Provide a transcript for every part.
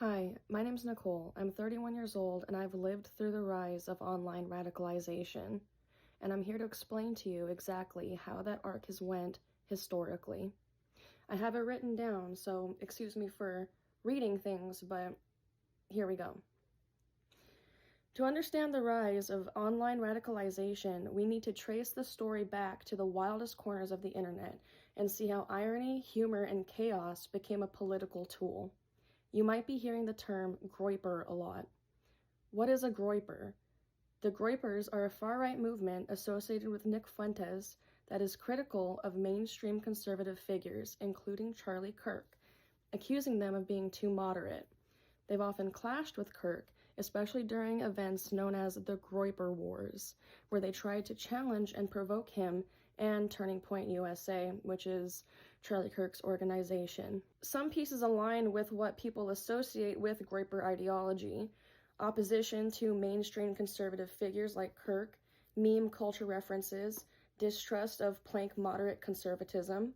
Hi, my name's Nicole. I'm 31 years old and I've lived through the rise of online radicalization. And I'm here to explain to you exactly how that arc has went historically. I have it written down, so excuse me for reading things, but here we go. To understand the rise of online radicalization, we need to trace the story back to the wildest corners of the internet and see how irony, humor, and chaos became a political tool. You might be hearing the term groper a lot. What is a groper? The groypers are a far-right movement associated with Nick Fuentes that is critical of mainstream conservative figures, including Charlie Kirk, accusing them of being too moderate. They've often clashed with Kirk, especially during events known as the Groper Wars, where they tried to challenge and provoke him and Turning Point USA, which is Charlie Kirk's organization. Some pieces align with what people associate with Groper ideology: opposition to mainstream conservative figures like Kirk, meme culture references, distrust of Planck moderate conservatism.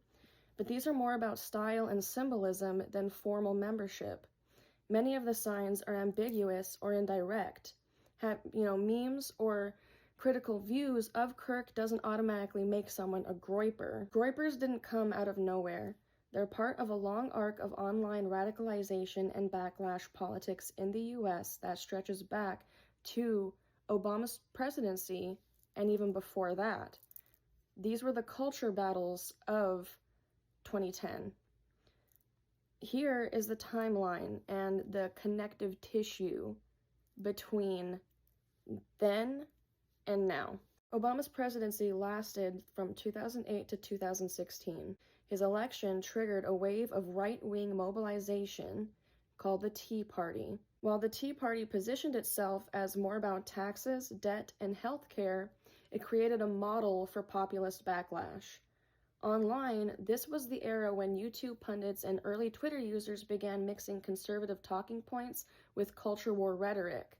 But these are more about style and symbolism than formal membership. Many of the signs are ambiguous or indirect. Memes or critical views of Kirk doesn't automatically make someone a groyper. Groypers didn't come out of nowhere. They're part of a long arc of online radicalization and backlash politics in the US that stretches back to Obama's presidency and even before that. These were the culture battles of 2010. Here is the timeline and the connective tissue between then and now. Obama's presidency lasted from 2008 to 2016. His election triggered a wave of right-wing mobilization called the Tea Party. While the Tea Party positioned itself as more about taxes, debt, and healthcare, it created a model for populist backlash. Online, this was the era when YouTube pundits and early Twitter users began mixing conservative talking points with culture war rhetoric,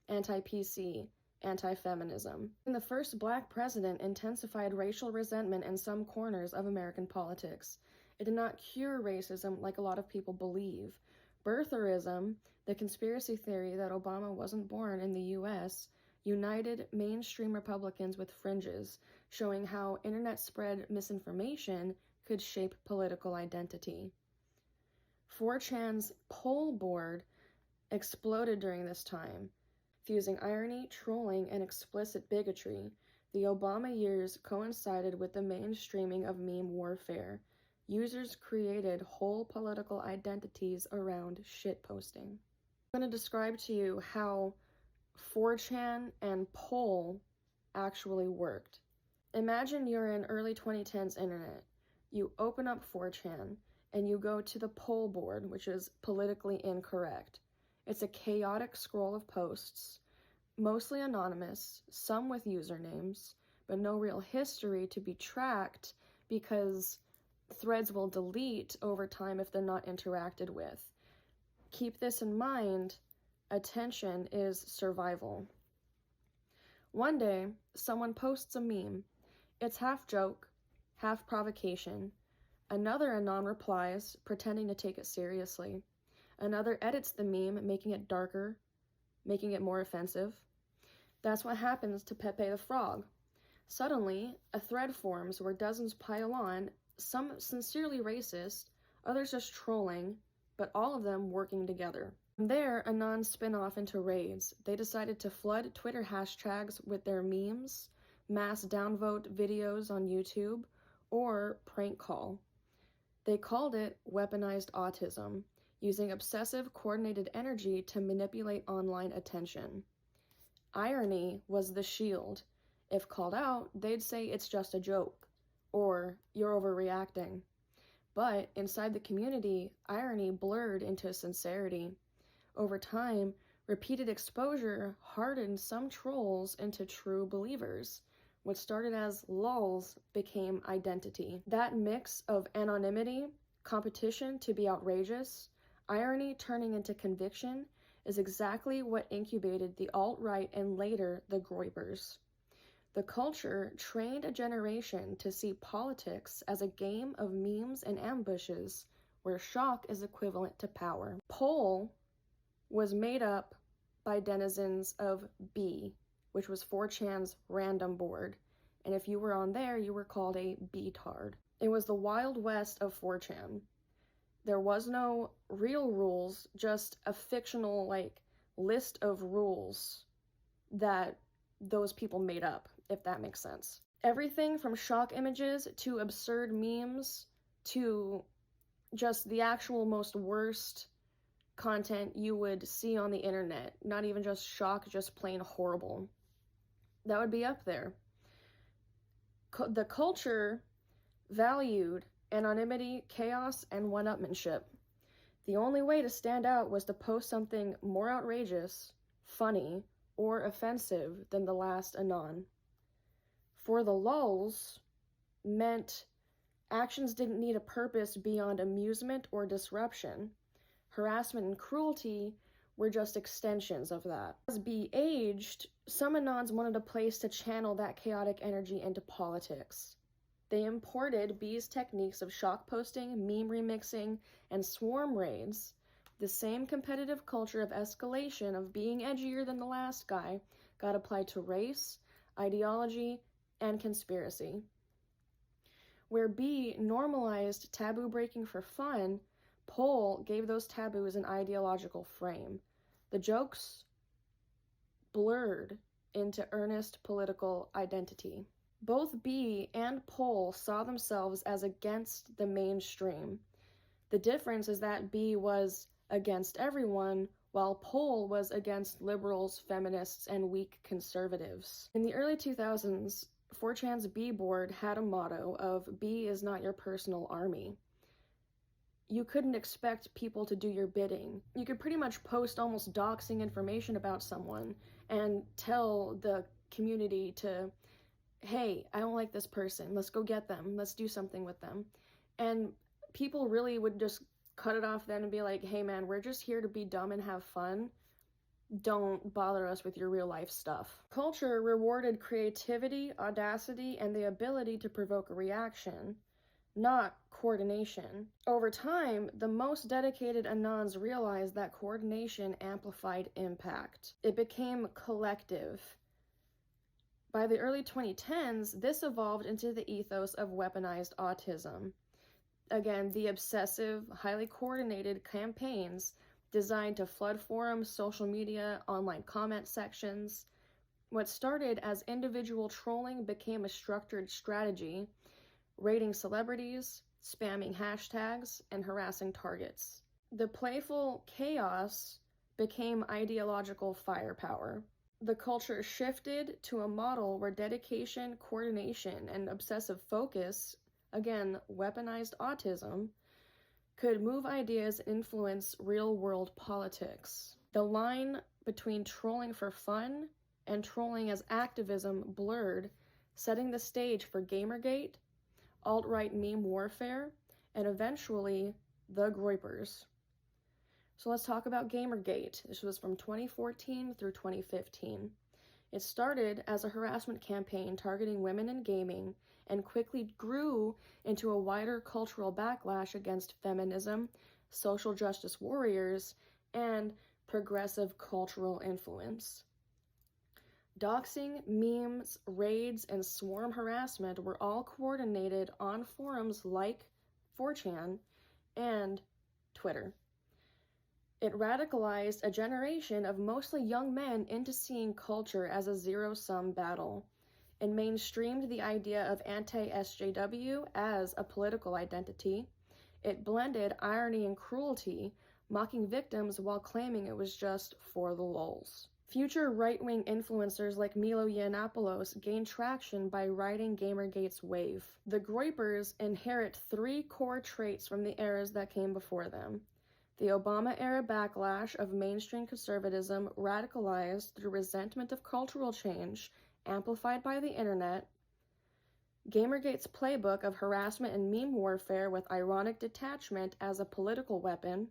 anti-PC, anti-feminism. And the first Black president intensified racial resentment in some corners of American politics. It did not cure racism like a lot of people believe. Birtherism, the conspiracy theory that Obama wasn't born in the US, united mainstream Republicans with fringes, showing how internet-spread misinformation could shape political identity. 4chan's poll board exploded during this time, fusing irony, trolling, and explicit bigotry. The Obama years coincided with the mainstreaming of meme warfare. Users created whole political identities around shitposting. I'm going to describe to you how 4chan and poll actually worked. Imagine you're in early 2010s internet. You open up 4chan and you go to the poll board, which is politically incorrect. It's a chaotic scroll of posts, mostly anonymous, some with usernames, but no real history to be tracked because threads will delete over time if they're not interacted with. Keep this in mind. Attention is survival. One day, someone posts a meme. It's half joke, half provocation. Another anon replies, pretending to take it seriously. Another edits the meme, making it darker, making it more offensive. That's what happens to Pepe the Frog. Suddenly, a thread forms where dozens pile on, some sincerely racist, others just trolling, but all of them working together. From there, anons spin off into raids. They decided to flood Twitter hashtags with their memes, mass downvote videos on YouTube, or prank call. They called it weaponized autism, using obsessive coordinated energy to manipulate online attention. Irony was the shield. If called out, they'd say it's just a joke, or you're overreacting. But inside the community, irony blurred into sincerity. Over time, repeated exposure hardened some trolls into true believers. What started as lulz became identity. That mix of anonymity, competition to be outrageous, irony turning into conviction is exactly what incubated the alt-right and later the groypers. The culture trained a generation to see politics as a game of memes and ambushes where shock is equivalent to power. Poll was made up by denizens of B, which was 4chan's random board. And if you were on there, you were called a B-tard. It was the Wild West of 4chan. There was no real rules, just a fictional, list of rules that those people made up, if that makes sense. Everything from shock images to absurd memes to just the actual most worst content you would see on the internet. Not even just shock, just plain horrible. That would be up there. The culture valued anonymity, chaos, and one-upmanship. The only way to stand out was to post something more outrageous, funny, or offensive than the last anon. For the lulz meant actions didn't need a purpose beyond amusement or disruption. Harassment and cruelty were just extensions of that. As B aged, some anons wanted a place to channel that chaotic energy into politics. They imported B's techniques of shock posting, meme remixing, and swarm raids. The same competitive culture of escalation, of being edgier than the last guy, got applied to race, ideology, and conspiracy. Where B normalized taboo breaking for fun, Pol gave those taboos an ideological frame. The jokes blurred into earnest political identity. Both B and Pol saw themselves as against the mainstream. The difference is that B was against everyone, while Pol was against liberals, feminists, and weak conservatives. In the early 2000s, 4chan's B board had a motto of B is not your personal army. You couldn't expect people to do your bidding. You could pretty much post almost doxing information about someone and tell the community to, hey, I don't like this person, let's go get them, let's do something with them. And people really would just cut it off then and be like, hey man, we're just here to be dumb and have fun. Don't bother us with your real life stuff. Culture rewarded creativity, audacity, and the ability to provoke a reaction, not coordination. Over time, the most dedicated anons realized that coordination amplified impact. It became collective. By the early 2010s, this evolved into the ethos of weaponized autism. Again, the obsessive, highly coordinated campaigns designed to flood forums, social media, online comment sections. What started as individual trolling became a structured strategy, raiding celebrities, spamming hashtags, and harassing targets. The playful chaos became ideological firepower. The culture shifted to a model where dedication, coordination, and obsessive focus, again, weaponized autism, could move ideas and influence real-world politics. The line between trolling for fun and trolling as activism blurred, setting the stage for Gamergate, alt-right meme warfare, and eventually the groypers. So let's talk about Gamergate. This was from 2014 through 2015. It started as a harassment campaign targeting women in gaming and quickly grew into a wider cultural backlash against feminism, social justice warriors, and progressive cultural influence. Doxing, memes, raids, and swarm harassment were all coordinated on forums like 4chan and Twitter. It radicalized a generation of mostly young men into seeing culture as a zero-sum battle, and mainstreamed the idea of anti-SJW as a political identity. It blended irony and cruelty, mocking victims while claiming it was just for the lulz. Future right-wing influencers like Milo Yiannopoulos gained traction by riding Gamergate's wave. The groypers inherit three core traits from the eras that came before them. The Obama-era backlash of mainstream conservatism radicalized through resentment of cultural change, amplified by the internet. Gamergate's playbook of harassment and meme warfare with ironic detachment as a political weapon.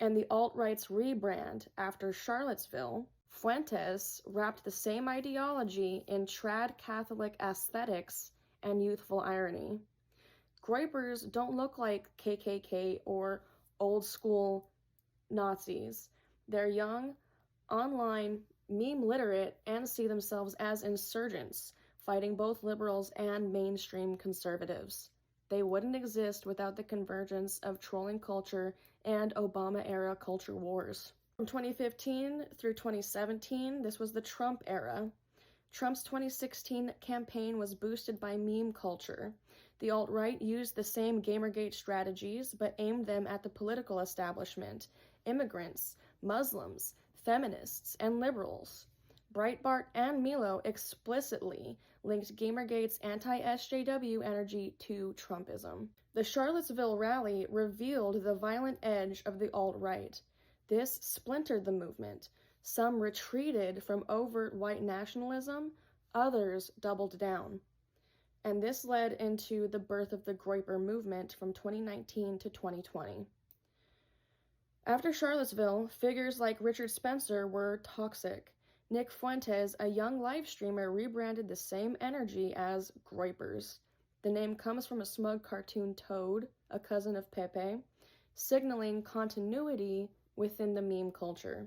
And the alt-right's rebrand after Charlottesville. Fuentes wrapped the same ideology in trad Catholic aesthetics and youthful irony. Groypers don't look like KKK or old school Nazis. They're young, online, meme literate, and see themselves as insurgents, fighting both liberals and mainstream conservatives. They wouldn't exist without the convergence of trolling culture and Obama-era culture wars. From 2015 through 2017, this was the Trump era. Trump's 2016 campaign was boosted by meme culture. The alt-right used the same Gamergate strategies, but aimed them at the political establishment, immigrants, Muslims, feminists, and liberals. Breitbart and Milo explicitly linked Gamergate's anti-SJW energy to Trumpism. The Charlottesville rally revealed the violent edge of the alt-right. This splintered the movement. Some retreated from overt white nationalism, others doubled down. And this led into the birth of the groper movement from 2019 to 2020. After Charlottesville, figures like Richard Spencer were toxic. Nick Fuentes, a young live streamer, rebranded the same energy as groypers. The name comes from a smug cartoon Toad, a cousin of Pepe, signaling continuity within the meme culture.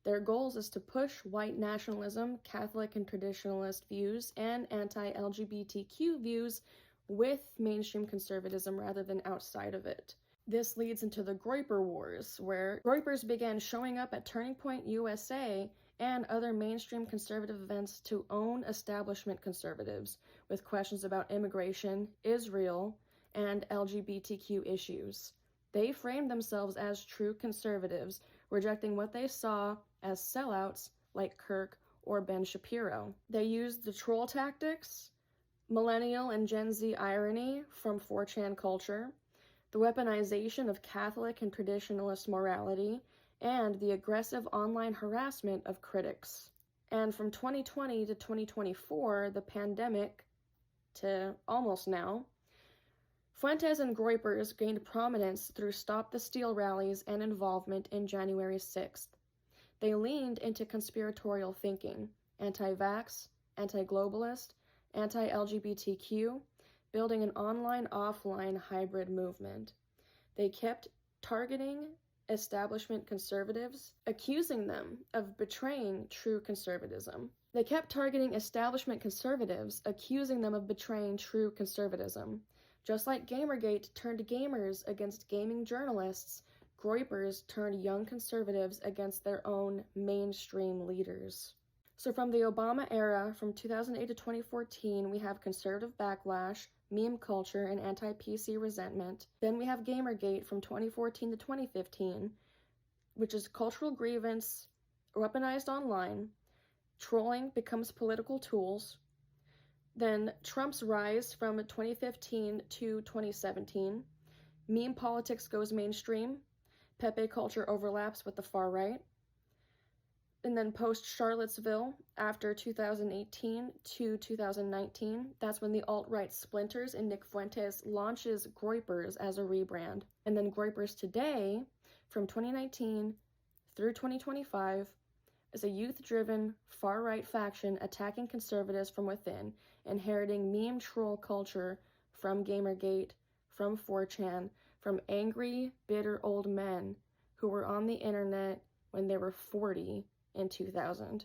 Their goals is to push white nationalism, Catholic and traditionalist views, and anti-LGBTQ views with mainstream conservatism rather than outside of it. This leads into the Groper Wars, where groypers began showing up at Turning Point USA and other mainstream conservative events to own establishment conservatives with questions about immigration, Israel, and LGBTQ issues. They framed themselves as true conservatives, rejecting what they saw as sellouts like Kirk or Ben Shapiro. They used the troll tactics, millennial and Gen Z irony from 4chan culture, the weaponization of Catholic and traditionalist morality, and the aggressive online harassment of critics. And from 2020 to 2024, the pandemic to almost now, Fuentes and groypers gained prominence through Stop the Steal rallies and involvement in January 6th. They leaned into conspiratorial thinking, anti-vax, anti-globalist, anti-LGBTQ, building an online-offline hybrid movement. They kept targeting establishment conservatives, accusing them of betraying true conservatism. Just like Gamergate turned gamers against gaming journalists, groypers turned young conservatives against their own mainstream leaders. So from the Obama era, from 2008 to 2014, we have conservative backlash, meme culture, and anti-PC resentment. Then we have Gamergate from 2014 to 2015, which is cultural grievance, weaponized online, trolling becomes political tools. Then Trump's rise from 2015 to 2017, meme politics goes mainstream, Pepe culture overlaps with the far right. And then post-Charlottesville, after 2018 to 2019, that's when the alt-right splinters and Nick Fuentes launches groypers as a rebrand. And then groypers today, from 2019 through 2025, is a youth-driven, far-right faction attacking conservatives from within, inheriting meme troll culture from Gamergate, from 4chan, from angry, bitter old men who were on the internet when they were 40 in 2000.